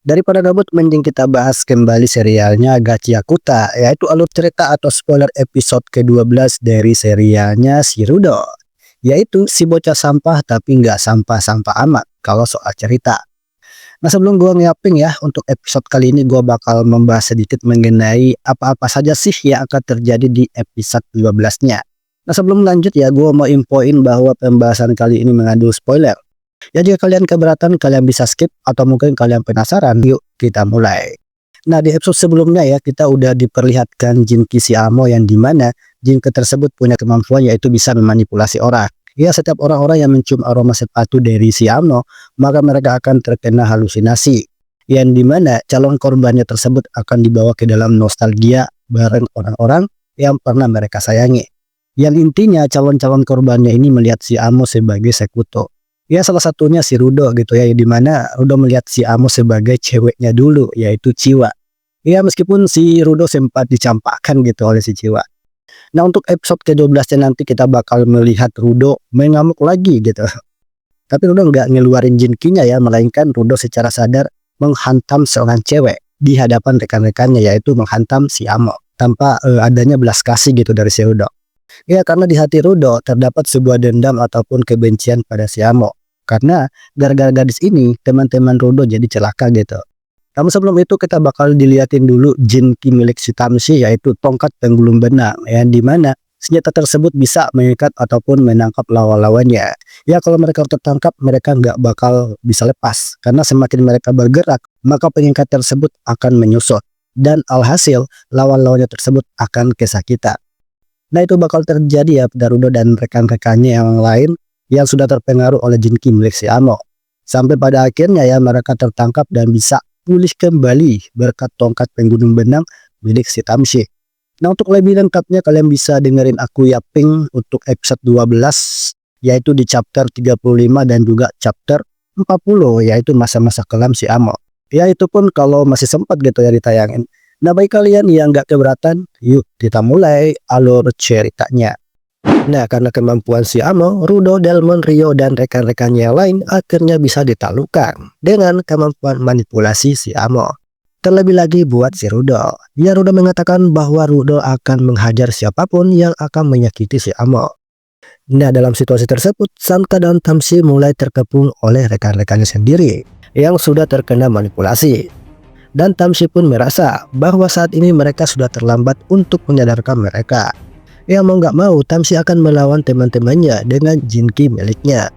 Daripada gabut mending kita bahas kembali serialnya Gachiakuta, yaitu alur cerita atau spoiler episode ke-12 dari serialnya Shirudo. Yaitu si bocah sampah tapi nggak sampah-sampah amat kalau soal cerita. Nah sebelum gua nyiapin ya untuk episode kali ini gua bakal membahas sedikit mengenai apa-apa saja sih yang akan terjadi di episode 12-nya. Nah sebelum lanjut ya gua mau infoin bahwa pembahasan kali ini mengandung spoiler. Ya jika kalian keberatan kalian bisa skip atau mungkin kalian penasaran, yuk kita mulai. Nah di episode sebelumnya ya kita udah diperlihatkan Jinki Shiamo yang dimana Jinki tersebut punya kemampuan yaitu bisa memanipulasi orang. Ya setiap orang-orang yang mencium aroma sepatu dari Shiamo maka mereka akan terkena halusinasi. Yang dimana calon korbannya tersebut akan dibawa ke dalam nostalgia bareng orang-orang yang pernah mereka sayangi. Yang intinya calon-calon korbannya ini melihat Shiamo sebagai sekutu. Ya salah satunya si Rudo gitu ya, dimana Rudo melihat si Amo sebagai ceweknya dulu yaitu Chiwa. Ya meskipun si Rudo sempat dicampakkan gitu oleh si Chiwa. Nah untuk episode ke-12 nanti kita bakal melihat Rudo mengamuk lagi gitu. Tapi Rudo nggak ngeluarin jinkinya ya, melainkan Rudo secara sadar menghantam seorang cewek di hadapan rekan-rekannya yaitu menghantam si Amo tanpa adanya belas kasih gitu dari si Rudo. Ya karena di hati Rudo terdapat sebuah dendam ataupun kebencian pada si Amo. Karena gara-gara gadis ini teman-teman Rudo jadi celaka gitu. Namun sebelum itu kita bakal dilihatin dulu jinki milik si Tamshi yaitu tongkat penggulung benang. Yang dimana senjata tersebut bisa mengikat ataupun menangkap lawan-lawannya. Ya kalau mereka tertangkap mereka nggak bakal bisa lepas. Karena semakin mereka bergerak maka pengikat tersebut akan menyusut. Dan alhasil lawan-lawannya tersebut akan kesakitan. Nah itu bakal terjadi ya pada Rudo dan rekan-rekannya yang lain yang sudah terpengaruh oleh jinki milik si Amo. Sampai pada akhirnya ya mereka tertangkap dan bisa pulih kembali berkat tongkat penggulung benang milik si Tamshi. Nah untuk lebih lengkapnya kalian bisa dengerin aku yaping untuk episode 12 yaitu di chapter 35 dan juga chapter 40 yaitu masa-masa kelam si Amo. Ya itu pun kalau masih sempat gitu ya ditayangin. Nah bagi kalian yang gak keberatan, yuk kita mulai alur ceritanya. Nah karena kemampuan si Amo, Rudo, Delmon, Rio, dan rekan-rekannya yang lain akhirnya bisa ditaklukkan dengan kemampuan manipulasi si Amo. Terlebih lagi buat si Rudo. Ya Rudo mengatakan bahwa Rudo akan menghajar siapapun yang akan menyakiti si Amo. Nah dalam situasi tersebut, Sanka dan Tamshi mulai terkepung oleh rekan-rekannya sendiri yang sudah terkena manipulasi. Dan Tamshi pun merasa bahwa saat ini mereka sudah terlambat untuk menyadarkan mereka. Ya mau nggak mau Tamshi akan melawan teman-temannya dengan jinki miliknya.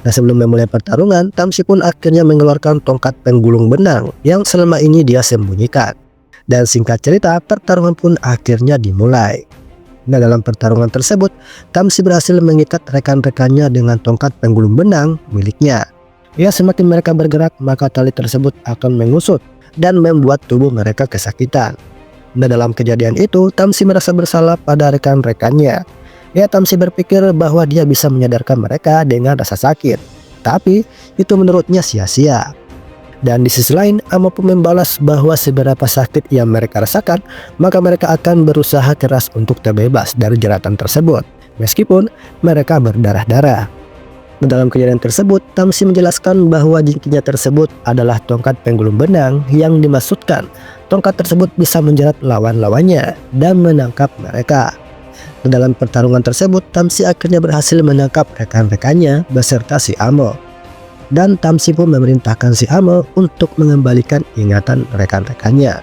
Nah sebelum memulai pertarungan, Tamshi pun akhirnya mengeluarkan tongkat penggulung benang yang selama ini dia sembunyikan. Dan singkat cerita pertarungan pun akhirnya dimulai. Nah dalam pertarungan tersebut, Tamshi berhasil mengikat rekan-rekannya dengan tongkat penggulung benang miliknya. Ya semakin mereka bergerak maka tali tersebut akan mengusut dan membuat tubuh mereka kesakitan. Nah dalam kejadian itu Tamshi merasa bersalah pada rekan-rekannya. Ya Tamshi berpikir bahwa dia bisa menyadarkan mereka dengan rasa sakit. Tapi itu menurutnya sia-sia. Dan di sisi lain Amo pun membalas bahwa seberapa sakit yang mereka rasakan maka mereka akan berusaha keras untuk terbebas dari jeratan tersebut. Meskipun mereka berdarah-darah. Dalam kejadian tersebut, Tamshi menjelaskan bahwa jinkinya tersebut adalah tongkat penggulung benang yang dimaksudkan. Tongkat tersebut bisa menjerat lawan-lawannya dan menangkap mereka. Dalam pertarungan tersebut, Tamshi akhirnya berhasil menangkap rekan-rekannya beserta si Amo. Dan Tamshi pun memerintahkan si Amo untuk mengembalikan ingatan rekan-rekannya.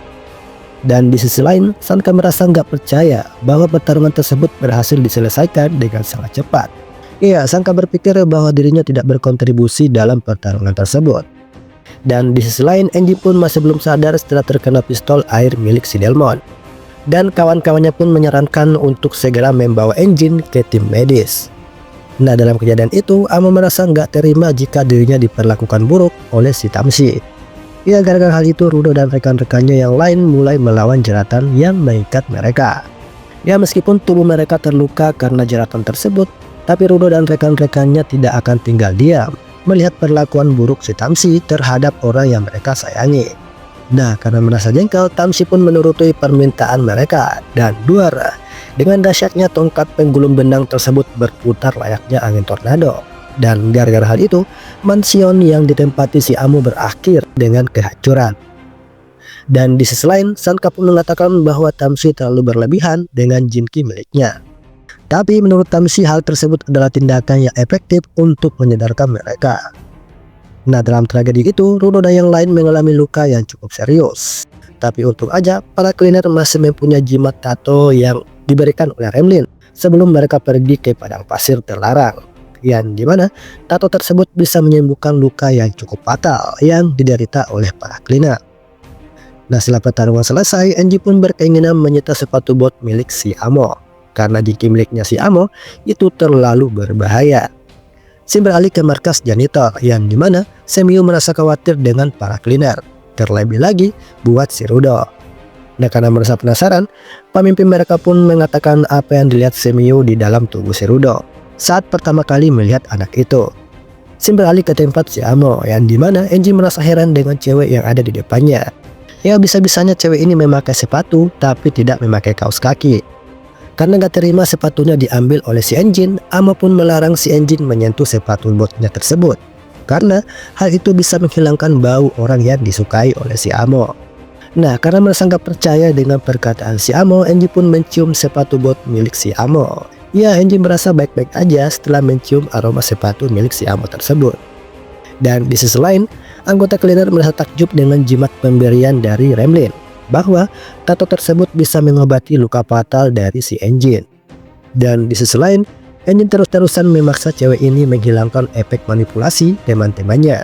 Dan di sisi lain, Sanka merasa nggak percaya bahwa pertarungan tersebut berhasil diselesaikan dengan sangat cepat. Iya, Sanka berpikir bahwa dirinya tidak berkontribusi dalam pertarungan tersebut. Dan di sisi lain, Enji pun masih belum sadar setelah terkena pistol air milik si Delmon. Dan kawan-kawannya pun menyarankan untuk segera membawa Enjin ke tim medis. Nah dalam kejadian itu, Amo merasa nggak terima jika dirinya diperlakukan buruk oleh si Tamshi. Ya gara-gara hal itu, Rudo dan rekan-rekannya yang lain mulai melawan jeratan yang mengikat mereka. Ya meskipun tubuh mereka terluka karena jeratan tersebut, tapi Rudo dan rekan-rekannya tidak akan tinggal diam melihat perlakuan buruk si Tamshi terhadap orang yang mereka sayangi. Nah karena merasa jengkel, Tamshi pun menuruti permintaan mereka dan duar. Dengan dahsyatnya tongkat penggulung benang tersebut berputar layaknya angin tornado. Dan gara-gara hal itu, mansion yang ditempati si Amo berakhir dengan kehancuran. Dan di sisi lain, Sanka pun mengatakan bahwa Tamshi terlalu berlebihan dengan Jinki miliknya. Tapi menurut Tamshi, hal tersebut adalah tindakan yang efektif untuk menyadarkan mereka. Nah, dalam tragedi itu, Rudo dan yang lain mengalami luka yang cukup serius. Tapi untung aja, para cleaner masih mempunyai jimat tato yang diberikan oleh Remlin sebelum mereka pergi ke padang pasir terlarang. Yang dimana tato tersebut bisa menyembuhkan luka yang cukup fatal yang diderita oleh para cleaner. Nah, setelah pertarungan selesai, Enji pun berkeinginan menyita sepatu bot milik si Amo. Karena Jinki miliknya si Amo itu terlalu berbahaya. Shin beralih ke markas janitor yang dimana Semiyu merasa khawatir dengan para cleaner. Terlebih lagi buat si Rudo. Nah, karena merasa penasaran, pemimpin mereka pun mengatakan apa yang dilihat Semiyu di dalam tubuh si Rudo saat pertama kali melihat anak itu. Shin beralih ke tempat si Amo yang dimana Enji merasa heran dengan cewek yang ada di depannya. Ya, bisa-bisanya cewek ini memakai sepatu tapi tidak memakai kaos kaki. Karena gak terima sepatunya diambil oleh si Enjin, Amo pun melarang si Enjin menyentuh sepatu botnya tersebut. Karena hal itu bisa menghilangkan bau orang yang disukai oleh si Amo. Nah, karena merasa gak percaya dengan perkataan si Amo, Enjin pun mencium sepatu bot milik si Amo. Ya, Enjin merasa baik-baik aja setelah mencium aroma sepatu milik si Amo tersebut. Dan di sisi lain, anggota cleaner merasa takjub dengan jimat pemberian dari Remlin bahwa tato tersebut bisa mengobati luka fatal dari si Enjin. Dan di sisi lain, Enjin terus-terusan memaksa cewek ini menghilangkan efek manipulasi teman-temannya.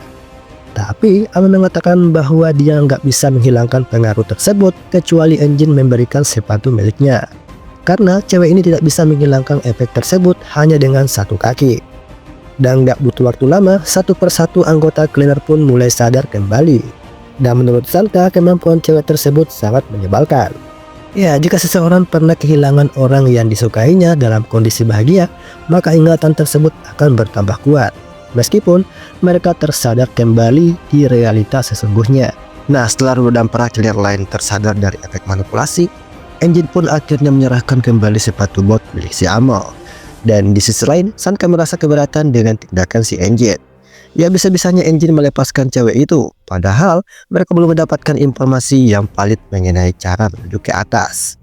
Tapi Amo mengatakan bahwa dia nggak bisa menghilangkan pengaruh tersebut kecuali Enjin memberikan sepatu miliknya. Karena cewek ini tidak bisa menghilangkan efek tersebut hanya dengan satu kaki. Dan gak butuh waktu lama, satu persatu anggota cleaner pun mulai sadar kembali. Dan menurut Sanka, kemampuan cewek tersebut sangat menyebalkan. Ya, jika seseorang pernah kehilangan orang yang disukainya dalam kondisi bahagia, maka ingatan tersebut akan bertambah kuat. Meskipun mereka tersadar kembali di realitas sesungguhnya. Nah, setelah Rudo dan para cleaner lain tersadar dari efek manipulasi, Enjin pun akhirnya menyerahkan kembali sepatu bot milik si Amo. Dan di sisi lain, Sanka merasa keberatan dengan tindakan si Enjin. Ya, bisa-bisanya Enjin melepaskan cewek itu, padahal mereka belum mendapatkan informasi yang valid mengenai cara menuju ke atas.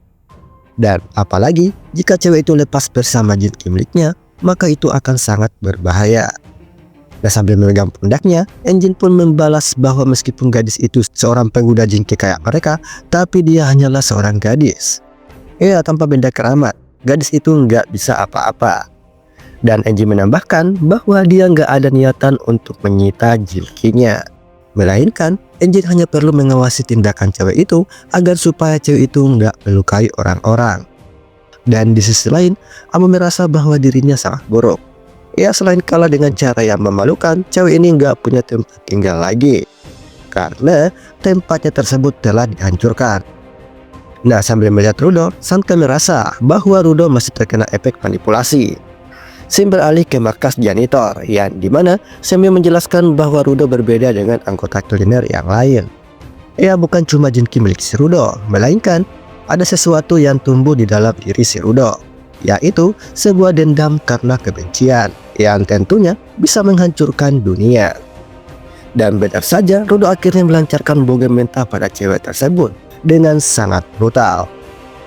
Dan apalagi jika cewek itu lepas bersama Jinki miliknya, maka itu akan sangat berbahaya. Nah, sambil memegang pundaknya, Enjin pun membalas bahwa meskipun gadis itu seorang pengguna Jinki kayak mereka, tapi dia hanyalah seorang gadis. Ya, tanpa benda keramat, gadis itu nggak bisa apa-apa. Dan Enjin menambahkan bahwa dia nggak ada niatan untuk menyita Jinkinya. Melainkan, Enjin hanya perlu mengawasi tindakan cewek itu agar supaya cewek itu nggak melukai orang-orang. Dan di sisi lain, Amo merasa bahwa dirinya sangat buruk. Ya, selain kalah dengan cara yang memalukan, cewek ini nggak punya tempat tinggal lagi. Karena tempatnya tersebut telah dihancurkan. Nah, sambil melihat Rudo, Sanka merasa bahwa Rudo masih terkena efek manipulasi. Shin beralih ke markas janitor, yang dimana Semiyu menjelaskan bahwa Rudo berbeda dengan anggota cleaner yang lain. Ya, bukan cuma Jinki milik si Rudo, melainkan ada sesuatu yang tumbuh di dalam diri si Rudo, yaitu sebuah dendam karena kebencian, yang tentunya bisa menghancurkan dunia. Dan benar saja, Rudo akhirnya melancarkan bogem mentah pada cewek tersebut dengan sangat brutal.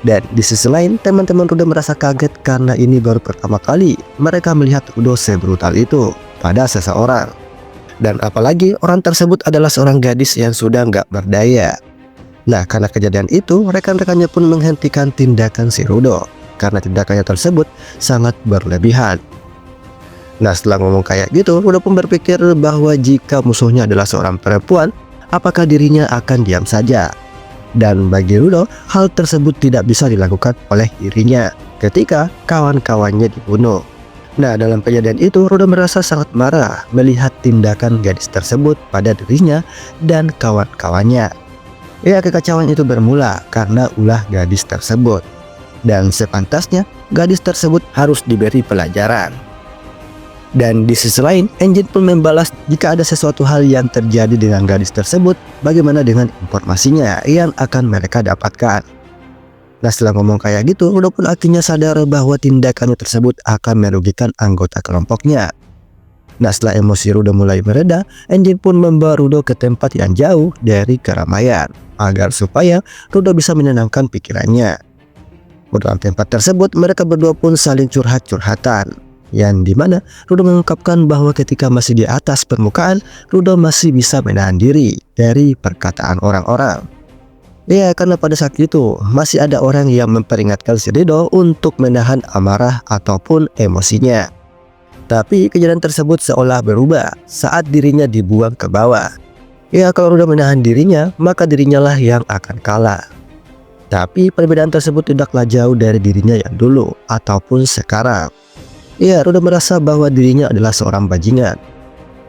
Dan di sisi lain, teman-teman Rudo merasa kaget karena ini baru pertama kali mereka melihat Rudo sebrutal itu pada seseorang. Dan apalagi orang tersebut adalah seorang gadis yang sudah nggak berdaya. Nah, karena kejadian itu, rekan-rekannya pun menghentikan tindakan si Rudo karena tindakannya tersebut sangat berlebihan. Nah, setelah ngomong kayak gitu, Rudo pun berpikir bahwa jika musuhnya adalah seorang perempuan, apakah dirinya akan diam saja? Dan bagi Rudo, hal tersebut tidak bisa dilakukan oleh dirinya ketika kawan-kawannya dibunuh. Nah, dalam kejadian itu, Rudo merasa sangat marah melihat tindakan gadis tersebut pada dirinya dan kawan-kawannya. Ya, kekacauan itu bermula karena ulah gadis tersebut. Dan sepantasnya, gadis tersebut harus diberi pelajaran. Dan di sisi lain, Enjin pun membalas jika ada sesuatu hal yang terjadi dengan gadis tersebut, bagaimana dengan informasinya yang akan mereka dapatkan. Nah, setelah ngomong kayak gitu, Rudo pun akhirnya sadar bahwa tindakannya tersebut akan merugikan anggota kelompoknya. Nah, setelah emosi Rudo mulai mereda, Enjin pun membawa Rudo ke tempat yang jauh dari keramaian agar supaya Rudo bisa menenangkan pikirannya. Dalam tempat tersebut, mereka berdua pun saling curhat-curhatan, yang dimana Rudo mengungkapkan bahwa ketika masih di atas permukaan, Rudo masih bisa menahan diri dari perkataan orang-orang. Ya, karena pada saat itu masih ada orang yang memperingatkan si Rudo untuk menahan amarah ataupun emosinya. Tapi kejadian tersebut seolah berubah saat dirinya dibuang ke bawah. Ya, kalau Rudo menahan dirinya, maka dirinya lah yang akan kalah. Tapi perbedaan tersebut tidaklah jauh dari dirinya yang dulu ataupun sekarang. Ya, Rudo merasa bahwa dirinya adalah seorang bajingan.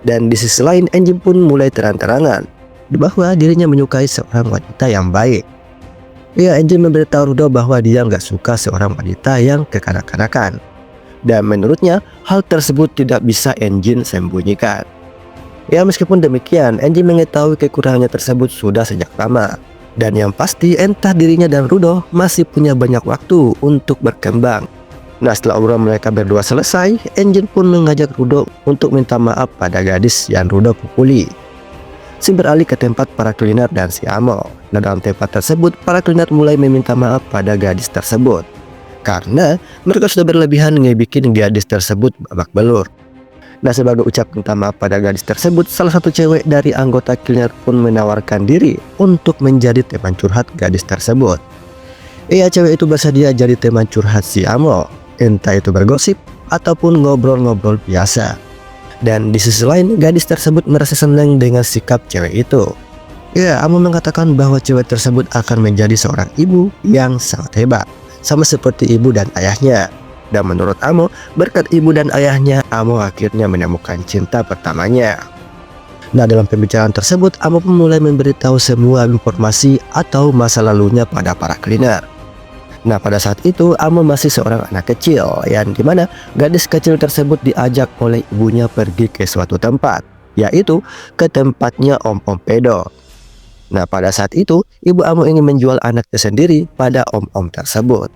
Dan di sisi lain, Enjin pun mulai terang-terangan bahwa dirinya menyukai seorang wanita yang baik. Ya, Enjin memberitahu Rudo bahwa dia nggak suka seorang wanita yang kekanak-kanakan. Dan menurutnya, hal tersebut tidak bisa Enjin sembunyikan. Ya, meskipun demikian, Enjin mengetahui kekurangannya tersebut sudah sejak lama. Dan yang pasti, entah dirinya dan Rudo masih punya banyak waktu untuk berkembang. Nah, setelah obrolan mereka berdua selesai, Enjin pun mengajak Rudo untuk minta maaf pada gadis yang Rudo pukuli. Si beralih ke tempat para kuliner dan si Amo. Nah, dalam tempat tersebut, para kuliner mulai meminta maaf pada gadis tersebut. Karena mereka sudah berlebihan ngebikin gadis tersebut babak belur. Nah, sebagai ucap minta maaf pada gadis tersebut, salah satu cewek dari anggota kuliner pun menawarkan diri untuk menjadi teman curhat gadis tersebut. Iya, cewek itu bersedia jadi teman curhat si Amo, entah itu bergosip ataupun ngobrol-ngobrol biasa. Dan di sisi lain, gadis tersebut merasa senang dengan sikap cewek itu. Ya, Amo mengatakan bahwa cewek tersebut akan menjadi seorang ibu yang sangat hebat, sama seperti ibu dan ayahnya. Dan menurut Amo, berkat ibu dan ayahnya, Amo akhirnya menemukan cinta pertamanya. Nah, dalam pembicaraan tersebut, Amo pun mulai memberitahu semua informasi atau masa lalunya pada para cleaner. Nah, pada saat itu, Amo masih seorang anak kecil, yang dimana gadis kecil tersebut diajak oleh ibunya pergi ke suatu tempat, yaitu ke tempatnya Om-Om Pedo. Nah, pada saat itu, ibu Amo ingin menjual anaknya sendiri pada Om-Om tersebut.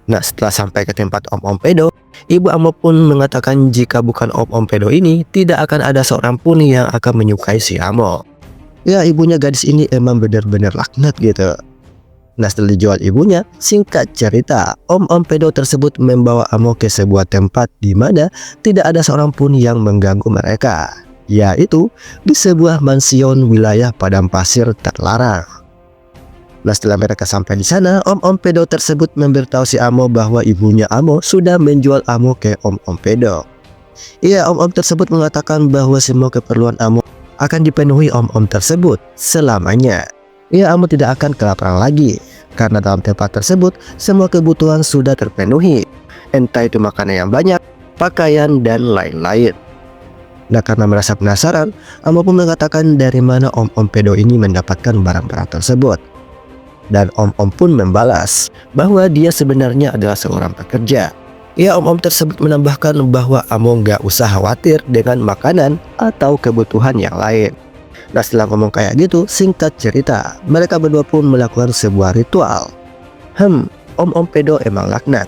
Nah, setelah sampai ke tempat Om-Om Pedo, ibu Amo pun mengatakan jika bukan Om-Om Pedo ini, tidak akan ada seorang pun yang akan menyukai si Amo. Ya, ibunya gadis ini emang benar-benar laknat gitu. Nah, setelah dijual ibunya, singkat cerita, Om-Om Pedo tersebut membawa Amo ke sebuah tempat di mana tidak ada seorang pun yang mengganggu mereka, yaitu di sebuah mansion wilayah padang pasir terlarang. Nah, setelah mereka sampai di sana, Om-Om Pedo tersebut memberitahu si Amo bahwa ibunya Amo sudah menjual Amo ke Om-Om Pedo. Iya, Om-Om tersebut mengatakan bahwa semua keperluan Amo akan dipenuhi Om-Om tersebut selamanya. Iya, Amo tidak akan kelaparan lagi, karena dalam tempat tersebut semua kebutuhan sudah terpenuhi, entah itu makanan yang banyak, pakaian, dan lain-lain. Nah, karena merasa penasaran, Amo pun mengatakan dari mana Om-Om Pedo ini mendapatkan barang-barang tersebut. Dan Om-Om pun membalas bahwa dia sebenarnya adalah seorang pekerja. Ya, Om-Om tersebut menambahkan bahwa Amo nggak usah khawatir dengan makanan atau kebutuhan yang lain. Nah, setelah ngomong kayak gitu, singkat cerita, mereka berdua pun melakukan sebuah ritual. Om-Om Pedo emang laknat.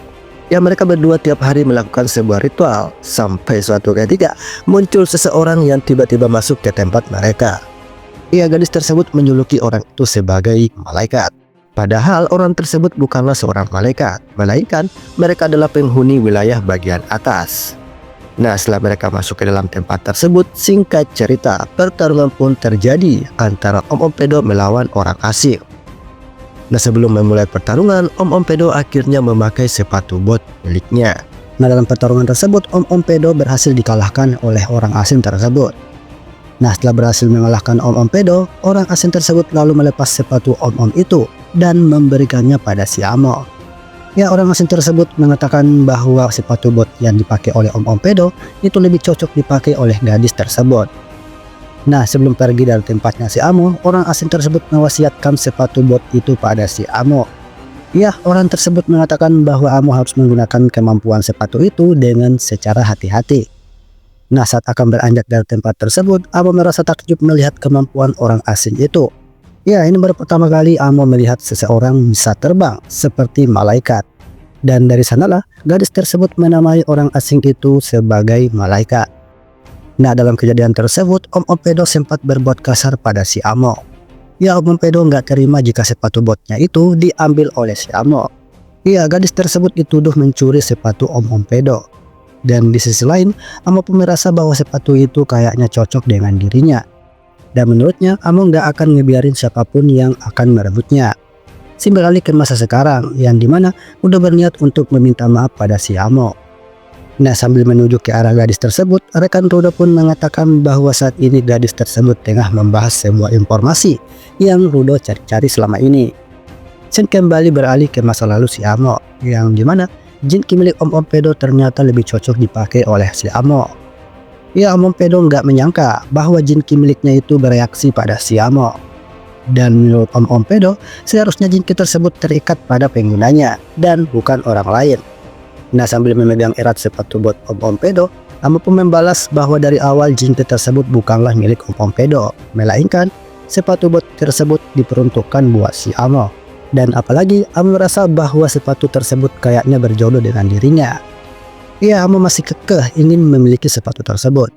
Ya, mereka berdua tiap hari melakukan sebuah ritual, sampai suatu ketika muncul seseorang yang tiba-tiba masuk ke tempat mereka. Ya, gadis tersebut menjuluki orang itu sebagai malaikat. Padahal orang tersebut bukanlah seorang malaikat, melainkan mereka adalah penghuni wilayah bagian atas. Nah, setelah mereka masuk ke dalam tempat tersebut, singkat cerita, pertarungan pun terjadi antara Om-Om Pedo melawan orang asing. Nah, sebelum memulai pertarungan, Om-Om Pedo akhirnya memakai sepatu bot miliknya. Nah, dalam pertarungan tersebut, Om-Om Pedo berhasil dikalahkan oleh orang asing tersebut. Nah, setelah berhasil mengalahkan Om-Om Pedo, orang asing tersebut lalu melepas sepatu Om-Om itu dan memberikannya pada si Amo. Ya, orang asing tersebut mengatakan bahwa sepatu bot yang dipakai oleh Om-Om Pedo itu lebih cocok dipakai oleh gadis tersebut. Nah, sebelum pergi dari tempatnya si Amo, orang asing tersebut mewasiatkan sepatu bot itu pada si Amo. Ya, orang tersebut mengatakan bahwa Amo harus menggunakan kemampuan sepatu itu dengan secara hati-hati. Nah, saat akan beranjak dari tempat tersebut, Amo merasa takjub melihat kemampuan orang asing itu. Ya, ini baru pertama kali Amo melihat seseorang bisa terbang seperti malaikat. Dan dari sanalah gadis tersebut menamai orang asing itu sebagai malaikat. Nah, dalam kejadian tersebut, Om Pedo sempat berbuat kasar pada si Amo. Ya, Om Pedo nggak terima jika sepatu botnya itu diambil oleh si Amo. Ya, gadis tersebut dituduh mencuri sepatu Om Pedo. Dan di sisi lain, Amo pun merasa bahwa sepatu itu kayaknya cocok dengan dirinya. Dan menurutnya, Amo nggak akan ngebiarin siapapun yang akan merebutnya. Si beralih ke masa sekarang, yang dimana udah berniat untuk meminta maaf pada si Amo. Nah, sambil menuju ke arah gadis tersebut, rekan Rudo pun mengatakan bahwa saat ini gadis tersebut tengah membahas sebuah informasi yang Rudo cari-cari selama ini. Scene kembali beralih ke masa lalu si Amo, yang dimana jinki milik Om Pedo ternyata lebih cocok dipakai oleh si Amo. Ya, Om Pedo nggak menyangka bahwa jinki miliknya itu bereaksi pada si Amo. Dan menurut Om Pedo, seharusnya jinki tersebut terikat pada penggunanya dan bukan orang lain. Nah, sambil memegang erat sepatu bot Om Pedo, Amo pun membalas bahwa dari awal jinki tersebut bukanlah milik Om Pedo, melainkan sepatu bot tersebut diperuntukkan buat si Amo. Dan apalagi Amo merasa bahwa sepatu tersebut kayaknya berjodoh dengan dirinya. Ya, Amo masih kekeh ingin memiliki sepatu tersebut.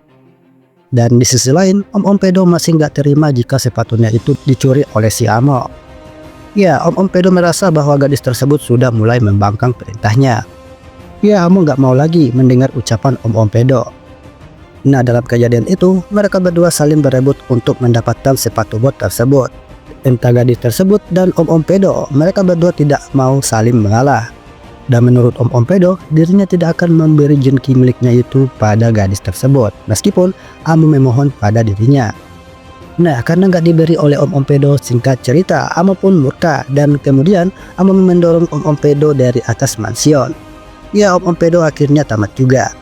Dan di sisi lain, Om Pedo masih nggak terima jika sepatunya itu dicuri oleh si Amo. Ya, Om Pedo merasa bahwa gadis tersebut sudah mulai membangkang perintahnya. Ya, Amo nggak mau lagi mendengar ucapan Om Pedo. Nah, dalam kejadian itu, mereka berdua saling berebut untuk mendapatkan sepatu bot tersebut. Entah gadis tersebut dan Om Pedo, mereka berdua tidak mau saling mengalah. Dan menurut Om Pedo, dirinya tidak akan memberi jinki miliknya itu pada gadis tersebut, meskipun Amo memohon pada dirinya. Nah, karena nggak diberi oleh Om Pedo, singkat cerita, Amo pun murka dan kemudian Amo mendorong Om Pedo dari atas mansion. Ya, Om Pedo akhirnya tamat juga.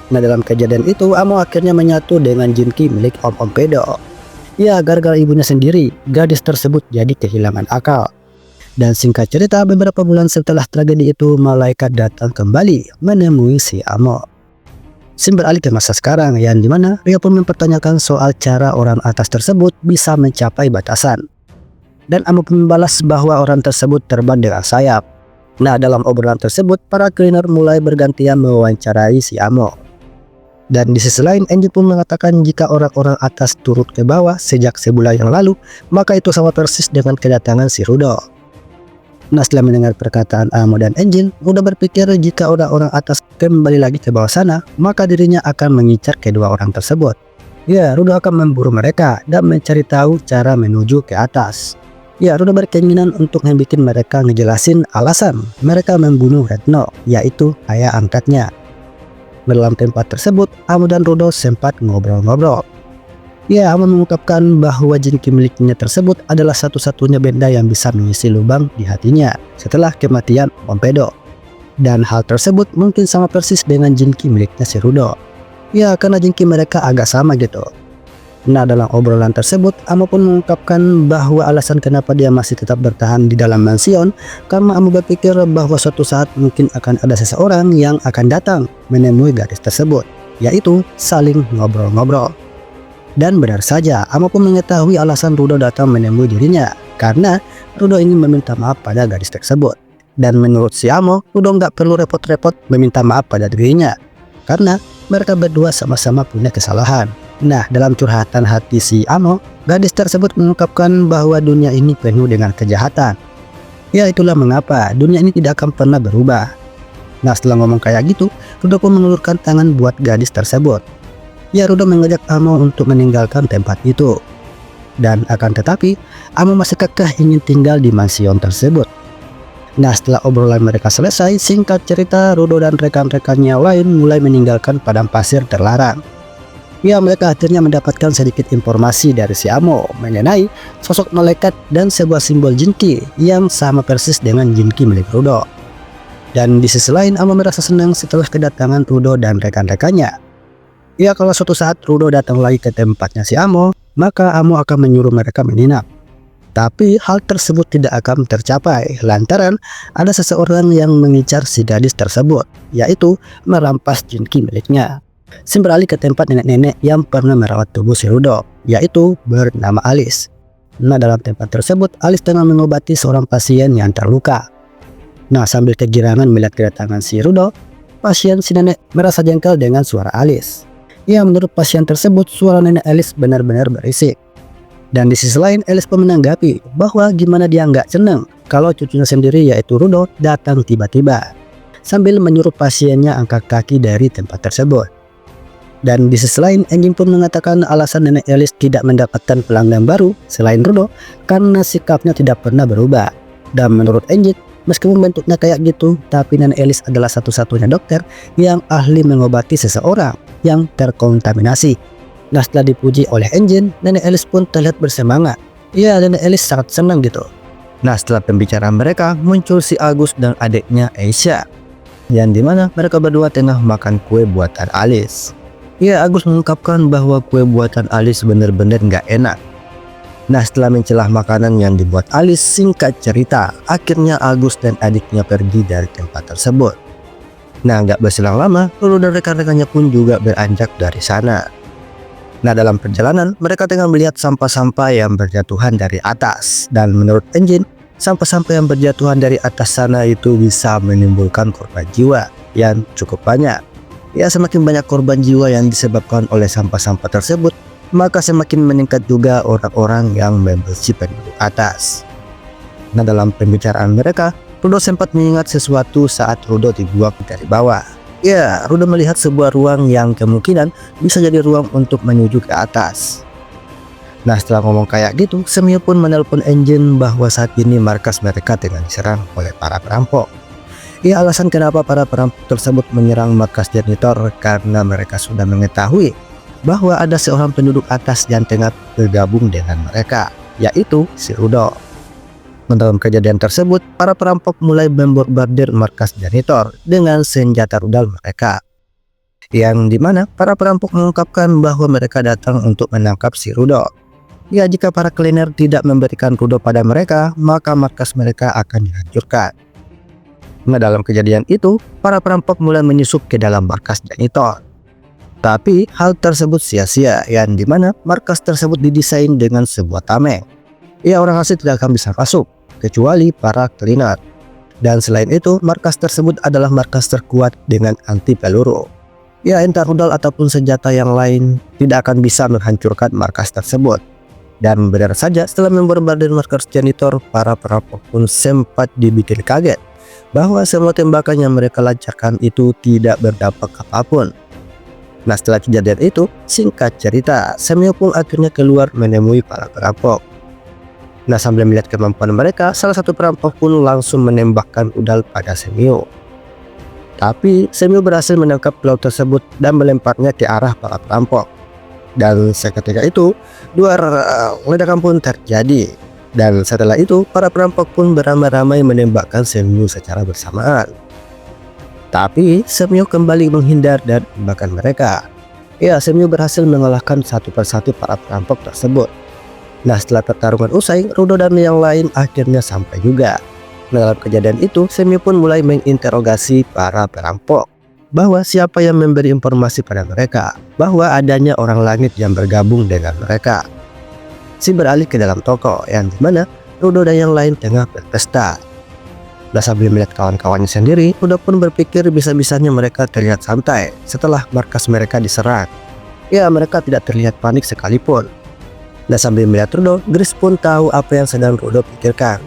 Nah, dalam kejadian itu, Amo akhirnya menyatu dengan jinki milik Om Pedo. Ya, gara-gara ibunya sendiri, gadis tersebut jadi kehilangan akal. Dan singkat cerita, beberapa bulan setelah tragedi itu, malaikat datang kembali menemui si Amo. Scene beralih ke masa sekarang, yang dimana Rio pun mempertanyakan soal cara orang atas tersebut bisa mencapai batasan. Dan Amo pun membalas bahwa orang tersebut terbang dengan sayap. Nah, dalam obrolan tersebut, para cleaner mulai bergantian mewawancarai si Amo. Dan di sisi lain, Angel pun mengatakan jika orang-orang atas turut ke bawah sejak sebulan yang lalu, maka itu sama persis dengan kedatangan si Rudo. Nah, setelah mendengar perkataan Amo dan Angel, Rudo berpikir jika orang-orang atas kembali lagi ke bawah sana, maka dirinya akan mengincar kedua orang tersebut. Ya, Rudo akan memburu mereka dan mencari tahu cara menuju ke atas. Ya, Rudo berkeinginan untuk membuat mereka ngejelasin alasan mereka membunuh Retno, yaitu ayah angkatnya. Dalam tempat tersebut, Amo dan Rudo sempat ngobrol-ngobrol. Ya, Amo mengungkapkan bahwa jinki miliknya tersebut adalah satu-satunya benda yang bisa mengisi lubang di hatinya setelah kematian Om Pedo. Dan hal tersebut mungkin sama persis dengan jinki miliknya si Rudo. Ya, karena jinki mereka agak sama gitu. Nah, dalam obrolan tersebut, Amo pun mengungkapkan bahwa alasan kenapa dia masih tetap bertahan di dalam mansion karena Amo berpikir bahwa suatu saat mungkin akan ada seseorang yang akan datang menemui gadis tersebut, yaitu saling ngobrol-ngobrol. Dan benar saja, Amo pun mengetahui alasan Rudo datang menemui dirinya karena Rudo ingin meminta maaf pada gadis tersebut. Dan menurut si Amo, Rudo nggak perlu repot-repot meminta maaf pada dirinya karena mereka berdua sama-sama punya kesalahan. Nah, dalam curhatan hati si Amo, gadis tersebut mengungkapkan bahwa dunia ini penuh dengan kejahatan. Ya, itulah mengapa dunia ini tidak akan pernah berubah. Nah, setelah ngomong kayak gitu, Rudo pun mengulurkan tangan buat gadis tersebut. Ya, Rudo mengajak Amo untuk meninggalkan tempat itu. Dan akan tetapi, Amo masih kekeh ingin tinggal di mansion tersebut. Nah, setelah obrolan mereka selesai, singkat cerita, Rudo dan rekan-rekannya lain mulai meninggalkan padang pasir terlarang. Ya, mereka akhirnya mendapatkan sedikit informasi dari si Amo mengenai sosok malaikat dan sebuah simbol jinki yang sama persis dengan jinki milik Rudo. Dan di sisi lain, Amo merasa senang setelah kedatangan Rudo dan rekan-rekannya. Ya, kalau suatu saat Rudo datang lagi ke tempatnya si Amo, maka Amo akan menyuruh mereka menginap. Tapi hal tersebut tidak akan tercapai lantaran ada seseorang yang mengincar si gadis tersebut, yaitu merampas jinki miliknya. Scene beralih ke tempat nenek-nenek yang pernah merawat tubuh si Rudo, yaitu bernama Alice. Nah, dalam tempat tersebut, Alice tengah mengobati seorang pasien yang terluka. Nah, sambil kegirangan melihat kedatangan si Rudo, pasien si nenek merasa jengkel dengan suara Alice. Ya, menurut pasien tersebut suara nenek Alice benar-benar berisik. Dan di sisi lain Alice pun menanggapi bahwa gimana dia nggak seneng kalau cucunya sendiri yaitu Rudo datang tiba-tiba, sambil menyuruh pasiennya angkat kaki dari tempat tersebut. Dan di sisi lain Engin pun mengatakan alasan nenek Alice tidak mendapatkan pelanggan baru selain Rudo karena sikapnya tidak pernah berubah. Dan menurut Engin, meskipun bentuknya kayak gitu, tapi nenek Alice adalah satu-satunya dokter yang ahli mengobati seseorang yang terkontaminasi. Nah, setelah dipuji oleh Engin, nenek Alice pun terlihat bersemangat. Ya, nenek Alice sangat senang gitu. Nah, setelah pembicaraan mereka, muncul si Agus dan adiknya Aisha, yang dimana mereka berdua tengah makan kue buatan Alice. Ya, Agus mengungkapkan bahwa kue buatan Alice benar-benar nggak enak. Nah, setelah mencelah makanan yang dibuat Alice, singkat cerita, akhirnya Agus dan adiknya pergi dari tempat tersebut. Nah, nggak berselang lama, Lulu dan rekan-rekannya pun juga beranjak dari sana. Nah, dalam perjalanan, mereka tengah melihat sampah-sampah yang berjatuhan dari atas. Dan menurut Engin, sampah-sampah yang berjatuhan dari atas sana itu bisa menimbulkan korban jiwa yang cukup banyak. Ya, semakin banyak korban jiwa yang disebabkan oleh sampah-sampah tersebut, maka semakin meningkat juga orang-orang yang membenci penduduk atas. Nah, dalam pembicaraan mereka, Rudo sempat mengingat sesuatu saat Rudo dibuang dari bawah. Ya, Rudo melihat sebuah ruang yang kemungkinan bisa jadi ruang untuk menuju ke atas. Nah, setelah ngomong kayak gitu, Semio pun menelpon Engin bahwa saat ini markas mereka tengah diserang oleh para perampok. Ya, alasan kenapa para perampok tersebut menyerang markas janitor karena mereka sudah mengetahui bahwa ada seorang penduduk atas yang tengah bergabung dengan mereka, yaitu si Rudo. Dalam kejadian tersebut, para perampok mulai membombardir markas janitor dengan senjata rudal mereka. Yang dimana para perampok mengungkapkan bahwa mereka datang untuk menangkap si Rudo. Ya, jika para cleaner tidak memberikan Rudo pada mereka, maka markas mereka akan dihancurkan. Nah, dalam kejadian itu, para perampok mulai menyusup ke dalam markas janitor. Tapi hal tersebut sia-sia, yang dimana markas tersebut didesain dengan sebuah tameng. Ya, orang asing tidak akan bisa masuk, kecuali para cleaner. Dan selain itu, markas tersebut adalah markas terkuat dengan anti peluru. Ya, entah rudal ataupun senjata yang lain tidak akan bisa menghancurkan markas tersebut. Dan benar saja, setelah membombardir markas janitor, para perampok pun sempat dibikin kaget bahwa semua tembakan yang mereka lancarkan itu tidak berdampak apapun. Nah, setelah kejadian itu, singkat cerita, Semio pun akhirnya keluar menemui para perampok. Nah, sambil melihat kemampuan mereka, salah satu perampok pun langsung menembakkan rudal pada Semio. Tapi Semio berhasil menangkap pelaut tersebut dan melemparnya ke arah para perampok. Dan seketika itu, dua ledakan pun terjadi. Dan setelah itu, para perampok pun beramai-ramai menembakkan Semio secara bersamaan. Tapi Semio kembali menghindar dari tembakan mereka. Ya, Semio berhasil mengalahkan satu persatu para perampok tersebut. Nah, setelah pertarungan usai, Rudo dan yang lain akhirnya sampai juga. Dalam kejadian itu, Semio pun mulai menginterogasi para perampok bahwa siapa yang memberi informasi pada mereka bahwa adanya orang langit yang bergabung dengan mereka. Si beralih ke dalam toko yang dimana Rudo dan yang lain tengah berpesta. Dan sambil melihat kawan-kawannya sendiri, Rudo pun berpikir bisa-bisanya mereka terlihat santai setelah markas mereka diserang. Ya, mereka tidak terlihat panik sekalipun. Dan sambil melihat Rudo, Grace pun tahu apa yang sedang Rudo pikirkan.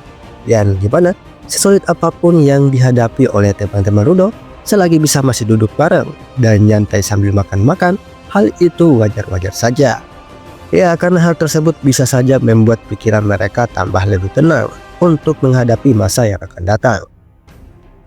Yang dimana sesulit apapun yang dihadapi oleh teman-teman Rudo, selagi bisa masih duduk bareng dan nyantai sambil makan-makan, hal itu wajar-wajar saja. Ya, karena hal tersebut bisa saja membuat pikiran mereka tambah lebih tenang untuk menghadapi masa yang akan datang.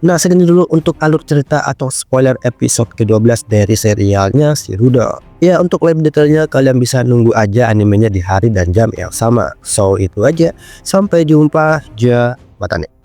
Nah, segini dulu untuk alur cerita atau spoiler episode ke-12 dari serialnya si Rudo. Ya, untuk lebih detailnya kalian bisa nunggu aja animenya di hari dan jam yang sama. So, itu aja. Sampai jumpa. Jamatane.